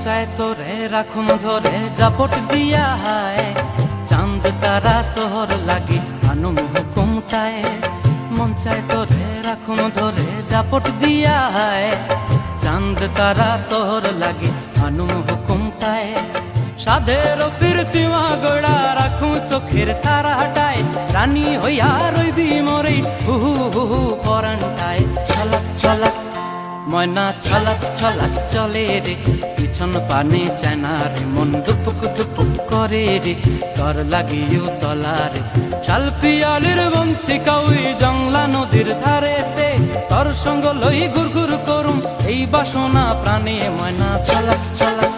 চায় তোরে রাখুন ধরে জাপট দিয়া হায়, চাঁদ তারা তোর লাগি আনুম হুকুমটায়। মন চায় তোরে রাখুন ধরে জাপট দিয়া হায়, চাঁদ তারা তোর লাগি আনুম হুকুমটায়। সাধের প্রীতিমা গোড়া রাখুন চোখের তারা হাটায়, রানী হইয়া রইবি মোরে হুহু হুহু পরান্টায়। ছলাক ছলাক ময়না ছলাক ছলাক চলে রে, পিছন পানে চায়না রে, মন দুপুক দুপুক করে রে, তর লাগিও তলারে। শালপিয়ালির বন্তি কাউই জংলা নদীর ধারেতে, তর সঙ্গ লই ঘুর ঘুর করুম এই বাসনা প্রাণে। ময়না ছলাক ছলাক